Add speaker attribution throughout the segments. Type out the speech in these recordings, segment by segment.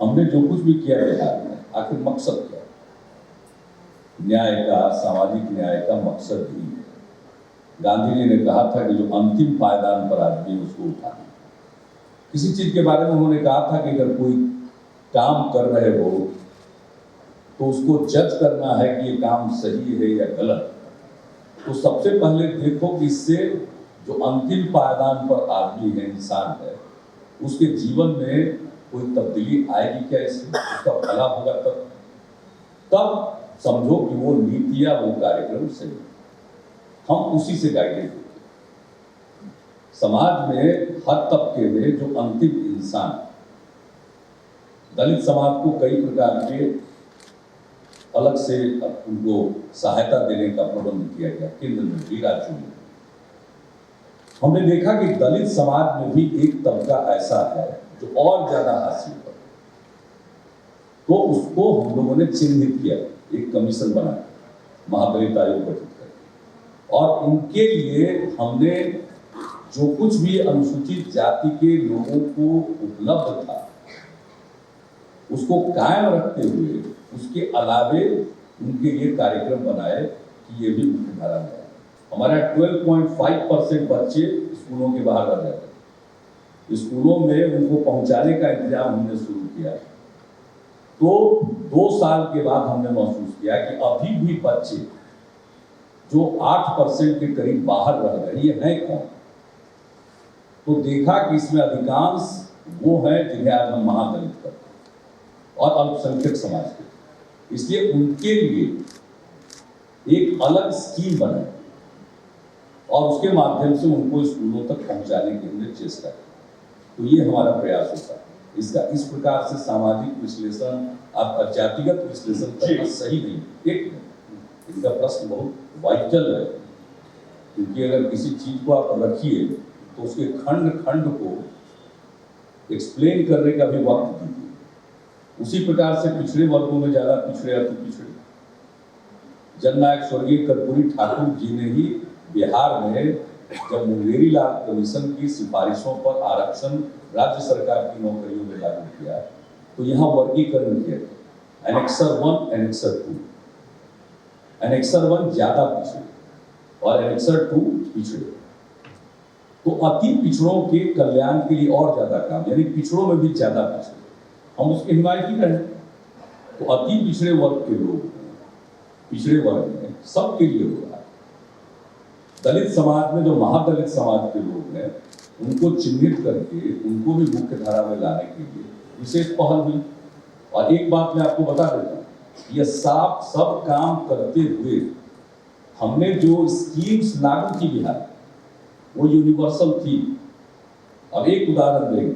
Speaker 1: हमने जो कुछ भी किया बिहार में आखिर मकसद क्या है? न्याय का, सामाजिक न्याय का मकसद ही है। गांधी जी ने कहा था कि जो अंतिम पायदान पर आदमी है उसको उठाना। किसी चीज के बारे में उन्होंने कहा था कि अगर कोई काम कर रहे हो तो उसको जज करना है कि ये काम सही है या गलत। तो सबसे पहले देखो कि इससे जो अंतिम पायदान पर आदमी है, इंसान है, उसके जीवन में कोई तब्दीली आएगी क्या, इससे उसका भला होगा तब समझो कि वो नीति या वो कार्यक्रम सही है। हम उसी से गाइडेड होते हैं। समाज में हर तबके में जो अंतिम इंसान, दलित समाज को कई प्रकार के अलग से उनको सहायता देने का प्रबंध किया गया, केंद्र में भी, राज्यों में। हमने देखा कि दलित समाज में भी एक तबका ऐसा है जो और ज्यादा हासिल पर, तो उसको हम लोगों ने चिन्हित किया, एक कमीशन बनाया, महादलित आयोग गठित कर, और उनके लिए हमने जो कुछ भी अनुसूचित जाति के लोगों को उपलब्ध था उसको कायम रखते हुए उसके अलावे उनके लिए कार्यक्रम बनाए कि ये भी मुख्य धारा में है। हमारे 12.5% बच्चे स्कूलों के बाहर रह जाते हैं। स्कूलों में उनको पहुंचाने का इंतजाम हमने शुरू किया, तो 2 साल के बाद हमने महसूस किया कि अभी भी बच्चे जो 8% के करीब बाहर रह गए, ये हैं कौन? तो देखा कि इसमें अधिकांश वो हैं जिन्हें आज हम महादलित करते हैं और अल्पसंख्यक समाज के। इसलिए उनके लिए एक अलग स्कीम बनाई और उसके माध्यम से उनको स्कूलों तक पहुंचाने की हमने चेष्टा की। तो ये हमारा प्रयास होता है। इसका इस प्रकार से सामाजिक विश्लेषण, आप जातिगत विश्लेषण करना सही नहीं। एक इनका प्रश्न बहुत वाइटल है, क्योंकि अगर किसी चीज को आप रखिए तो उसके खंड खंड को एक्सप्लेन करने का भी वक्त दीजिए। उसी प्रकार से पिछड़े वर्गों में ज्यादा पिछड़े, अति पिछड़े, जननायक स्वर्गीय कर्पूरी ठाकुर जी ने ही बिहार में जब मुंगेरी लाल कमीशन की सिफारिशों पर आरक्षण राज्य सरकार की नौकरियों में लागू किया, तो यहाँ वर्गीकरण किया गया, एनेक्सर 1, एनेक्सर 2। एनेक्सर 1 ज्यादा पिछड़े और एनेक्सर 2 पिछड़े। तो अति पिछड़ों के कल्याण के लिए और ज्यादा काम, यानी पिछड़ों में भी ज्यादा पिछड़े, हम उसके हिमायती रहे। तो अति पिछड़े वर्ग के लोग, पिछड़े वर्ग में सबके लिए हो रहा है। दलित समाज में जो महादलित समाज के लोग हैं उनको चिन्हित करके उनको भी मुख्य धारा में लाने के लिए विशेष पहल हुई। और एक बात मैं आपको बता देता हूँ, यह सब काम करते हुए हमने जो स्कीम्स लागू की बिहार, वो यूनिवर्सल थी। अब एक उदाहरण देंगे,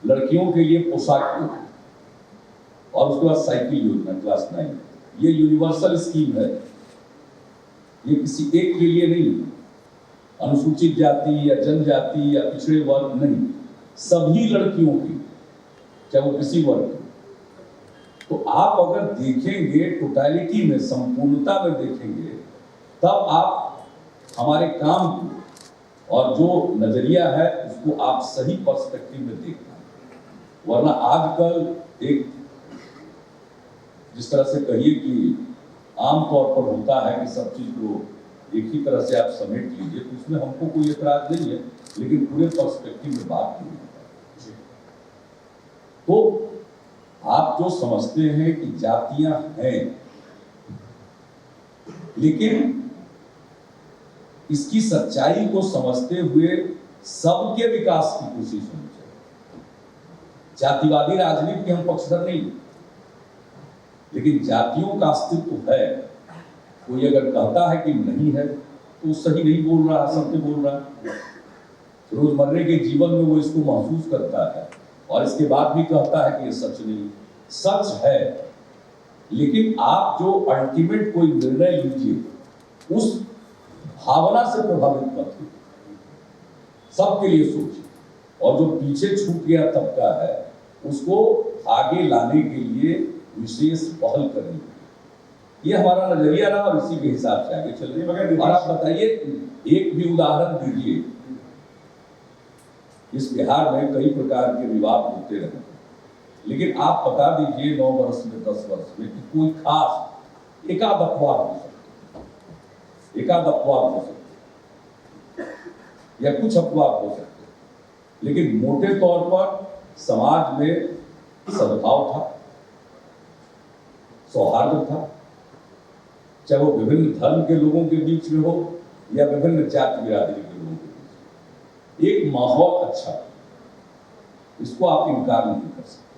Speaker 1: लड़कियों के लिए पोशाक योजना और उसके बाद साइकिल योजना क्लास 9, ये यूनिवर्सल स्कीम है। ये किसी एक के लिए नहीं, अनुसूचित जाति या जनजाति या पिछड़े वर्ग नहीं, सभी लड़कियों की, चाहे वो किसी वर्ग की। तो आप अगर देखेंगे टोटलिटी में, संपूर्णता में देखेंगे, तब आप हमारे काम को और जो नजरिया है उसको आप सही पर्सपेक्टिव में देखना। वरना आजकल एक जिस तरह से कहिए कि आम तौर पर होता है कि सब चीज को एक ही तरह से आप समेट लीजिए, तो उसमें हमको कोई एतराज नहीं है, लेकिन पूरे पर्सपेक्टिव में बात नहीं है। तो आप जो समझते हैं कि जातियां हैं, लेकिन इसकी सच्चाई को समझते हुए सबके विकास की कोशिश होनी चाहिए। जातिवादी राजनीति के हम पक्षधर नहीं, लेकिन जातियों का अस्तित्व है। कोई अगर कहता है कि नहीं है तो सही नहीं बोल रहा, सत्य बोल रहा है। रोजमर्रे के जीवन में वो इसको महसूस करता है और इसके बाद भी कहता है कि ये सच नहीं, सच है। लेकिन आप जो अल्टीमेट कोई निर्णय लीजिए उस भावना से प्रभावित मत होइए, सबके लिए सोचिए, और जो पीछे छूट गया तबका है उसको आगे लाने के लिए विशेष पहल करनी। ये हमारा नजरिया रहा और इसी के हिसाब से आगे चल रहे हैं। और आप बताइए, एक भी उदाहरण दीजिए। इस बिहार में कई प्रकार के विवाद होते रहे, लेकिन आप बता दीजिए 9 वर्ष में 10 वर्ष में कि कोई खास एकाध अफवाह हो सकती, एकाध अफवाह हो सकती या कुछ अफवाह हो सकते, लेकिन मोटे तौर पर समाज में सद्भाव था, सौहार्द था, चाहे वो विभिन्न धर्म के लोगों के बीच में हो या विभिन्न जाति बिरादरी के लोगों के बीच में, एक माहौल अच्छा, इसको आप इनकार नहीं कर सकते।